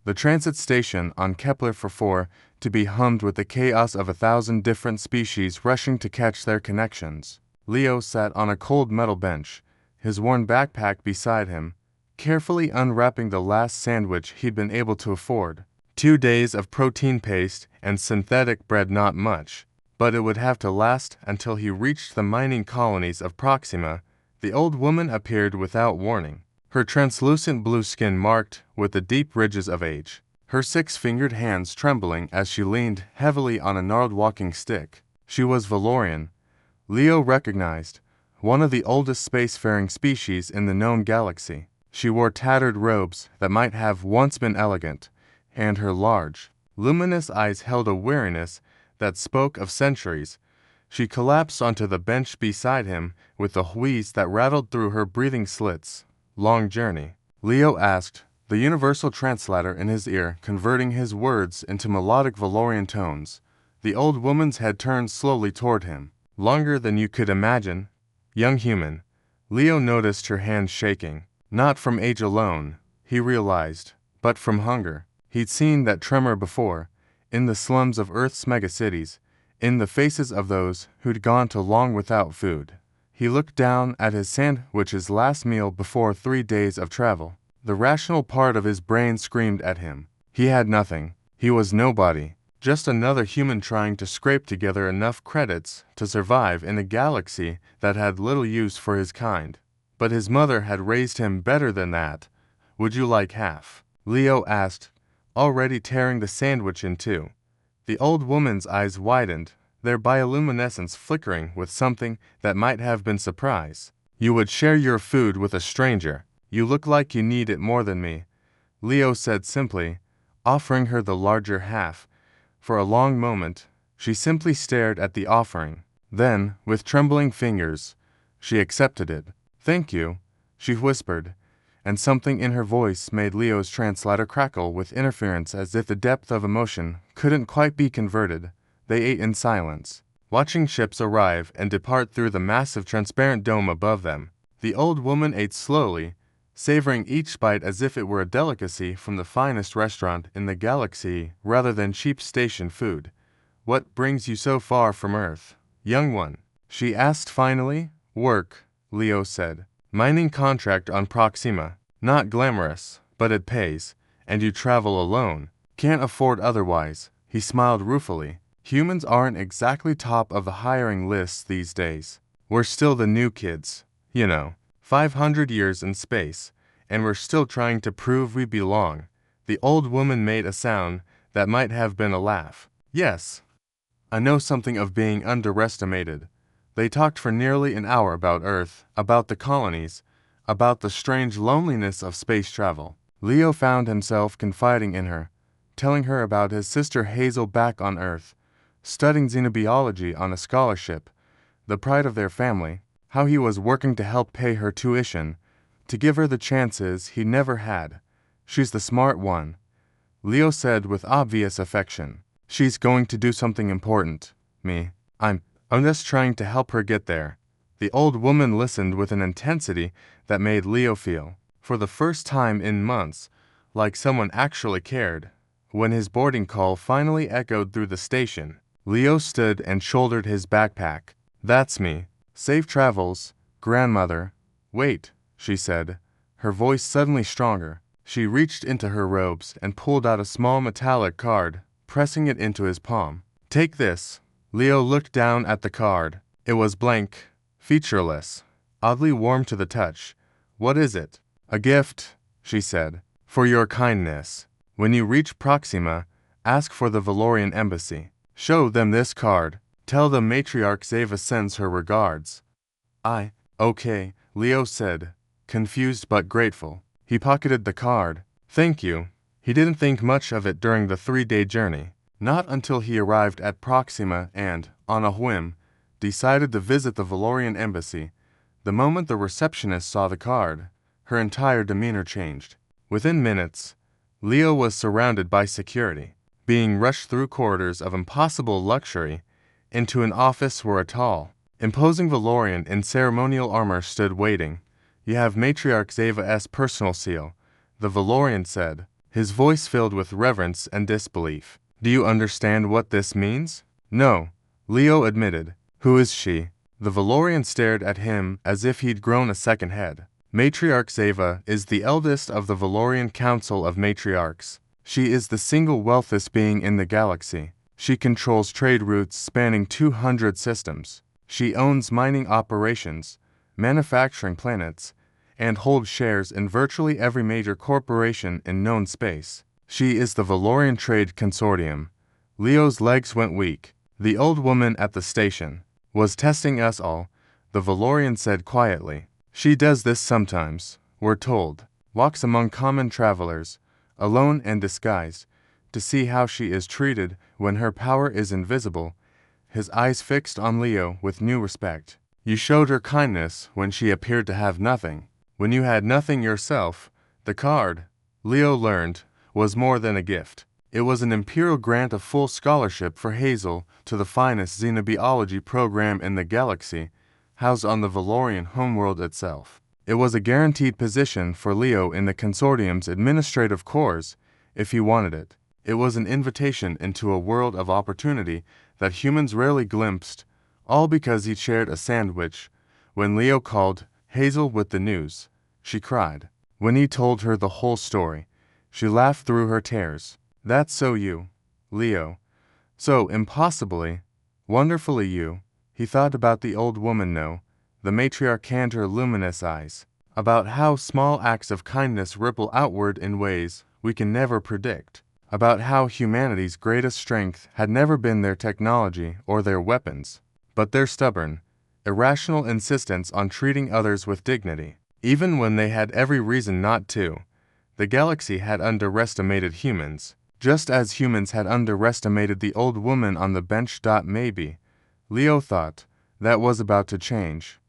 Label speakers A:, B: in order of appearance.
A: The transit station on Kepler for 4 to be hummed with the chaos of 1,000 different species rushing to catch their connections. Leo sat on a cold metal bench, his worn backpack beside him, carefully unwrapping the last sandwich he'd been able to afford. 2 days of protein paste and synthetic bread, not much, but it would have to last until he reached the mining colonies of Proxima. The old woman appeared without warning, her translucent blue skin marked with the deep ridges of age, her 6-fingered hands trembling as she leaned heavily on a gnarled walking stick. She was Valorian, Leo recognized, one of the oldest spacefaring species in the known galaxy. She wore tattered robes that might have once been elegant, and her large, luminous eyes held a weariness that spoke of centuries. She collapsed onto the bench beside him with a wheeze that rattled through her breathing slits. "Long journey?" Leo asked, the universal translator in his ear converting his words into melodic Valorian tones. The old woman's head turned slowly toward him. "Longer than you could imagine, young human." Leo noticed her hands shaking. Not from age alone, he realized, but from hunger. He'd seen that tremor before, in the slums of Earth's megacities, in the faces of those who'd gone too long without food. He looked down at his sandwich's last meal before 3 days of travel. The rational part of his brain screamed at him. He had nothing. He was nobody. Just another human trying to scrape together enough credits to survive in a galaxy that had little use for his kind. But his mother had raised him better than that. "Would you like half?" Leo asked, already tearing the sandwich in two. The old woman's eyes widened, their bioluminescence flickering with something that might have been surprise. "You would share your food with a stranger. You look like you need it more than me," Leo said simply, offering her the larger half. For a long moment, she simply stared at the offering. Then, with trembling fingers, she accepted it. "Thank you," she whispered, and something in her voice made Leo's translator crackle with interference as if the depth of emotion couldn't quite be converted. They ate in silence, watching ships arrive and depart through the massive transparent dome above them. The old woman ate slowly, savoring each bite as if it were a delicacy from the finest restaurant in the galaxy rather than cheap station food. "What brings you so far from Earth, young one?" she asked finally. "Work," Leo said. "Mining contract on Proxima. Not glamorous, but it pays, and you travel alone. Can't afford otherwise." He smiled ruefully. "Humans aren't exactly top of the hiring lists these days. We're still the new kids, you know. 500 years in space, and we're still trying to prove we belong." The old woman made a sound that might have been a laugh. "Yes, I know something of being underestimated." They talked for nearly an hour about Earth, about the colonies, about the strange loneliness of space travel. Leo found himself confiding in her, telling her about his sister Hazel back on Earth, studying xenobiology on a scholarship, the pride of their family, how he was working to help pay her tuition, to give her the chances he never had. "She's the smart one," Leo said with obvious affection. "She's going to do something important. Me, I'm just trying to help her get there." The old woman listened with an intensity that made Leo feel, for the first time in months, like someone actually cared. When his boarding call finally echoed through the station, Leo stood and shouldered his backpack. "That's me. Safe travels, grandmother." "Wait," she said, her voice suddenly stronger. She reached into her robes and pulled out a small metallic card, pressing it into his palm. "Take this." Leo looked down at the card. It was blank, featureless, oddly warm to the touch. "What is it?" "A gift," she said, "for your kindness. When you reach Proxima, ask for the Valorian embassy. Show them this card. Tell them Matriarch Zeva sends her regards." Okay, Leo said, confused but grateful. He pocketed the card. "Thank you." He didn't think much of it during the 3-day journey. Not until he arrived at Proxima and, on a whim, decided to visit the Valorian embassy. The moment the receptionist saw the card, her entire demeanor changed. Within minutes, Leo was surrounded by security, being rushed through corridors of impossible luxury into an office where a tall, imposing Valorian in ceremonial armor stood waiting. "You have Matriarch Zeva's personal seal," the Valorian said, his voice filled with reverence and disbelief. Do you understand what this means? No, Leo admitted. Who is she? The Valorian stared at him as if he'd grown a second head. Matriarch Zeva is the eldest of the Valorian Council of Matriarchs. She is the single wealthiest being in the galaxy. She controls trade routes spanning 200 systems. She owns mining operations, manufacturing planets, and holds shares in virtually every major corporation in known space. She is the Valorian Trade Consortium. Leo's legs went weak. The old woman at the station was testing us all, the Valorian said quietly. She does this sometimes, we're told. Walks among common travelers, alone and disguised, to see how she is treated when her power is invisible. His eyes fixed on Leo with new respect. You showed her kindness when she appeared to have nothing. When you had nothing yourself, the card, Leo learned, was more than a gift. It was an imperial grant of full scholarship for Hazel to the finest xenobiology program in the galaxy, housed on the Valorian homeworld itself. It was a guaranteed position for Leo in the consortium's administrative corps, if he wanted it. It was an invitation into a world of opportunity that humans rarely glimpsed, all because he shared a sandwich. When Leo called Hazel with the news, she cried. When he told her the whole story, she laughed through her tears. That's so you, Leo. So impossibly, wonderfully you. He thought about the old woman no, the matriarch canned her luminous eyes, about how small acts of kindness ripple outward in ways we can never predict, about how humanity's greatest strength had never been their technology or their weapons, but their stubborn, irrational insistence on treating others with dignity, even when they had every reason not to. The galaxy had underestimated humans, just as humans had underestimated the old woman on the bench. Maybe, Leo thought, that was about to change.